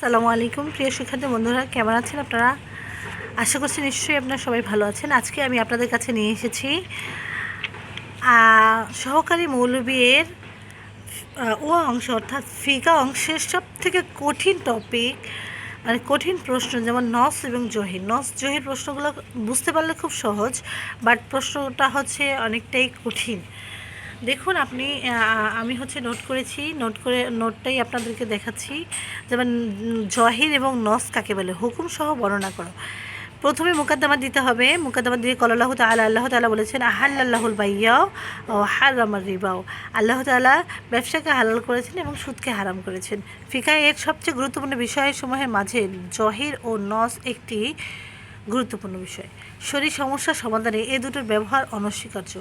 আসসালামু আলাইকুম প্রিয় শিক্ষার্থী বন্ধুরা, কেমন আছেন আপনারা? আশা করছি নিশ্চয়ই আপনারা সবাই ভালো আছেন। আজকে আমি আপনাদের কাছে নিয়ে এসেছি সহকারী মৌলবীর ও অংশ অর্থাৎ ফিকা অংশের সব থেকে কঠিন টপিক, মানে কঠিন প্রশ্ন, যেমন নস এবং জহির। নস জহির প্রশ্নগুলো বুঝতে পারলে খুব সহজ, বাট প্রশ্নটা হচ্ছে অনেকটাই কঠিন। দেখুন আপনি, আমি নোটটাই আপনাদেরকে দেখাচ্ছি। যেমন জহির এবং নস কাকে বলে, হুকুম সহ বর্ণনা করো। প্রথমে মুকাদ্দামা দিতে হবে। মুকাদ্দামা দিয়ে কল্লাহু তাআলা, আল্লাহ তাআলা বলেছেন আহাল্লাহুল বাইয়াও ও হারামার রিবাও। আল্লাহ তাআলা ব্যবসাকে হালাল করেছেন এবং সুদকে হারাম করেছেন। ফিকাহ এর সবচেয়ে গুরুত্বপূর্ণ বিষয়সমূহের মাঝে জহির ও নস একটি গুরুত্বপূর্ণ বিষয়। শরীর সমস্যা সমাধানে এ দুটোর ব্যবহার অনস্বীকার্য।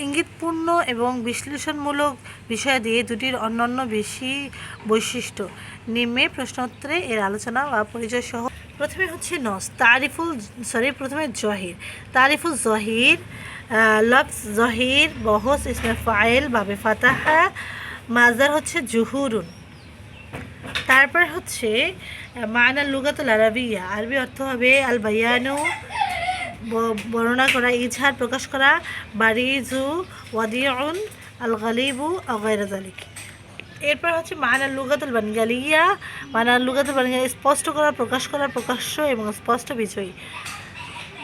ইঙ্গিতপূর্ণ এবং বিশ্লেষণমূলক বিষয় দিয়ে দুটির অন্যান্য বেশি বৈশিষ্ট্য নিম্নে প্রশ্নোত্তরে এর আলোচনা বা পরিচয় সহ। প্রথমে হচ্ছে নস, প্রথমে জহির। তারিফুল জহির, লফজ জহির, বহস ইসমে ফাইল বাবে ফাতাহা, মাজার হচ্ছে জুহুরুন। তারপর হচ্ছে মানা লুগাতুল আরবিয়া, আরবি অর্থ হবে আল বায়ানু, বর্ণনা করা, ইজহার প্রকাশ করা, বারিজু, ওয়াদিউন, আল গালিবু আগায়রা জালিক। এরপর হচ্ছে মানার লুগাতুল বানগালিয়া, মানার লুগাতুল বানগালিয়া স্পষ্ট করা, প্রকাশ করা, প্রকাশ্য এবং স্পষ্ট বিজয়ী।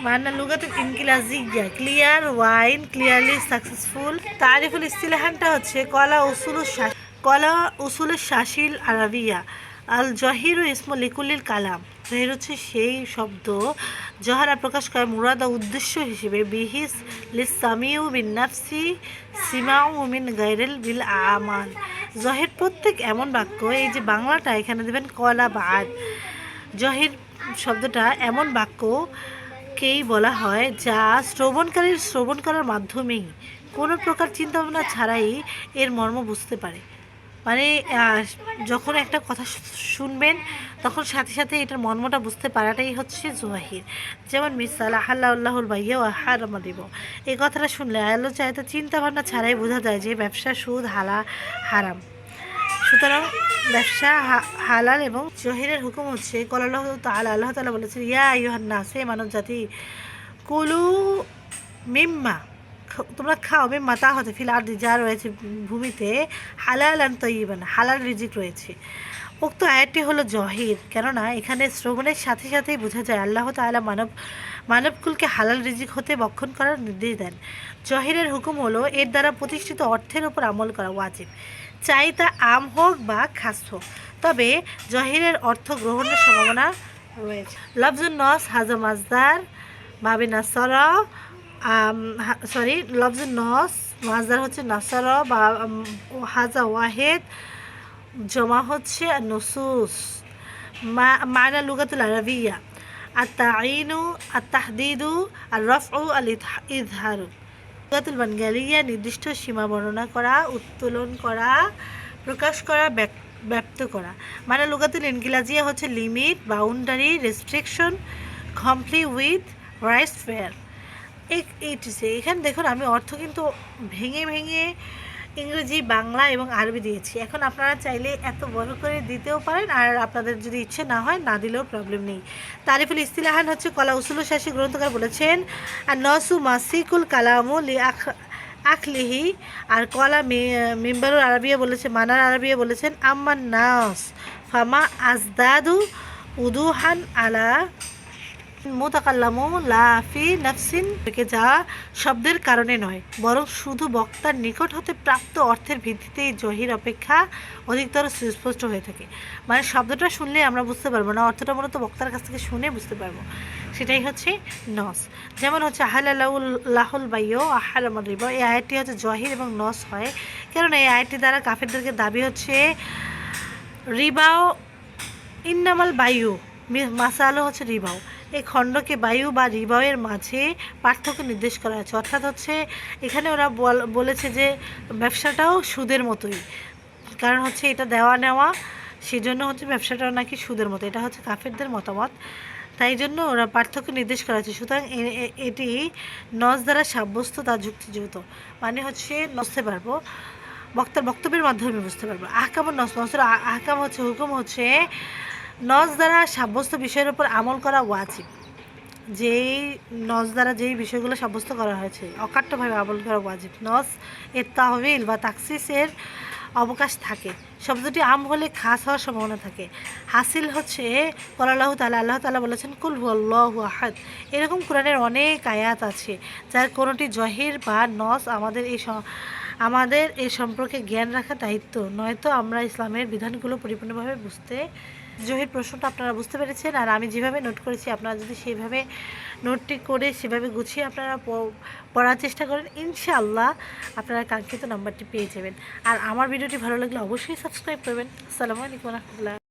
মানার লুগাতুল ইনকিলাজিয়া clear, wine clearly successful. Tariful ইস্তিলাহানটা হচ্ছে কলা উসুলের শাসিল আরাবিয়া, আল জহির ইসমু লিকুলিল কালাম। জহির হচ্ছে সেই শব্দ জহারা প্রকাশ করে মুরাদা উদ্দেশ্য হিসেবে, বিহিস লিসামিউ বিন নাফসি সিমাউ মিন গায়রিল বিল আমাল। জহির প্রত্যেক এমন বাক্য, এই যে বাংলাটা এখানে দেবেন কলা বাদ। জহির শব্দটা এমন বাক্যকেই বলা হয় যা শ্রবণ করার মাধ্যমেই কোনো প্রকার চিন্তাভাবনা ছাড়াই এর মর্ম বুঝতে পারে। মানে যখন একটা কথা শুনবেন তখন সাথে সাথে এটার মর্মটা বুঝতে পারাটাই হচ্ছে জহির। যেমন মিসাল আহাল্লাহুল বাইয়া ও হারামা দিব, এই কথাটা শুনলে আল্লাহ চাইতে চিন্তা ভাবনা ছাড়াই বোঝা যায় যে ব্যবসা সুদ হারাম, সুতরাং ব্যবসা হালাল। এবং জহিরের হুকুম হচ্ছে কল্লাহু তাআলা, আল্লাহ তাআলা বলেছেন ইয়া আইয়ুহান নাস, হে মানব জাতি, কুলু মিম্মা, তোমরা খাও, মিম্মা তা হতে ফিল আরদি, যা রয়েছে ভূমিতে, হালালান তয়্যিবান, হালাল রিজিক রয়েছে। উক্ত আয়াতটি হলো জহির, কেননা এখানে শ্রবণের সাথে সাথেই বোঝা যায় আল্লাহ তাআলা মানবকুলকে হালাল রিজিক হতে বক্ষণ করার নির্দেশ দেন। জহিরের হুকুম হলো এর দ্বারা প্রতিষ্ঠিত অর্থের উপর আমল করা ওয়াজিব, চাই তা আম হোক বা খাস হোক, তবে জহিরের অর্থ গ্রহণের সম্ভাবনা রয়েছে। লফজুন নস হাজা মাজদার বাবে নাসরা, লফজুন নস মাজদার হচ্ছে নাসরা বা হাজা ওয়াহেদ, জমা হচ্ছে নুসুস। মানা লুগাতুল আরবিয়া আত-তাঈনু, আত-তাহদীদু, আর-রাফউ, আল-ইযহারু। লুগাতুল বানগালিয়া নির্দিষ্ট সীমা বর্ণনা করা, উত্তোলন করা, প্রকাশ করা, ব্যক্ত করা। মানে লুগাতুল ইনকিলাজিয়া হচ্ছে limit, boundary, restriction, comply with, rights fair. এখানে দেখুন আমি অর্থ কিন্তু ভেঙে ভেঙে ইংরেজি, বাংলা এবং আরবি দিয়েছি। এখন আপনারা চাইলে এত বড় করে দিতেও পারেন, আর আপনাদের যদি ইচ্ছে না হয় না দিলেও প্রবলেম নেই। তারিফুল ইস্তিলাহান হচ্ছে কলা উসুল শাসী গ্রন্থকার বলেছেন আর নসু মাসিকুল কালামু লি আখলিহি, আর কলা মিম্বারুল আরবিয়া বলেছে, মানার আরবিয়া বলেছেন আম্মান নাস ফামা আজদাদু উদুহান আলা মুতাকাল্লামু লা ফি নাফসিন, যা শব্দের কারণে নয় বরং শুধু বক্তার নিকট হতে প্রাপ্ত অর্থের ভিত্তিতেই জহির অপেক্ষা অধিকতর সুস্পষ্ট হয়ে থাকে। মানে শব্দটা শুনলে আমরা বুঝতে পারবো না, অর্থটা মূলত বক্তার কাছ থেকে শুনে বুঝতে পারবো, সেটাই হচ্ছে নস। যেমন হচ্ছে আহাল্লাহুল বাইয়া ও হারামার রিবা, এই আয়াতটি হচ্ছে জহির এবং নস হয়, কেননা এই আয়াতটি দ্বারা কাফেরদেরকে দাবি হচ্ছে রিবাও, ইন্নামাল বায়ু মাসালো হচ্ছে রিবাও, এই খণ্ডকে বায়ু বা রিবাওয়ের মাঝে পার্থক্য নির্দেশ করা হয়েছে। অর্থাৎ হচ্ছে এখানে ওরা বলেছে যে ব্যবসাটাও সুদের মতোই, কারণ হচ্ছে এটা দেওয়া নেওয়া, সেজন্য হচ্ছে ব্যবসাটাও নাকি সুদের মতো, এটা হচ্ছে কাফেরদের মতামত, তাই জন্য ওরা পার্থক্য নির্দেশ করা হয়েছে। সুতরাং এটি নস দ্বারা সাব্যস্ত, তা যুক্তিযুক্ত, মানে হচ্ছে নসতে পারবো। বক্তার বক্তব্যের মাধ্যমে বুঝতে পারবো। আহকামুন নস, নসের আহকাম হচ্ছে, হুকুম হচ্ছে নস দ্বারা সাব্যস্ত বিষয়ের উপর আমল করা ওয়াজিব। যেই নস দ্বারা যেই বিষয়গুলো সাব্যস্ত করা হয়েছে অকাট্যভাবে আমল করা ওয়াজিব। নস এর তাহবিল বা তাকসিসের অবকাশ থাকে। শব্দটি আম হলে খাস হওয়ার সম্ভাবনা থাকে। হাসিল হচ্ছে আল্লাহ তাআলা, আল্লাহ তাআলা বলেছেন কুল হুয়াল্লাহু আহাদ। এরকম কোরআনের অনেক আয়াত আছে যার কোনোটি জহির বা নস। আমাদের এই সম্পর্কে জ্ঞান রাখা দায়িত্ব, নয়তো আমরা ইসলামের বিধানগুলো পরিপূর্ণভাবে বুঝতে। জহির প্রশ্নটা আপনারা বুঝতে পেরেছেন, আর আমি যেভাবে নোট করেছি আপনারা যদি সেইভাবে নোটটি করে সেভাবে গুছিয়ে আপনারা পড়ার চেষ্টা করেন, ইনশাআল্লাহ আপনারা কাঙ্ক্ষিত নাম্বারটি পেয়ে যাবেন। আর আমার ভিডিওটি ভালো লাগলে অবশ্যই সাবস্ক্রাইব করবেন। আসসালামু আলাইকুম রহমতুল্লাহ।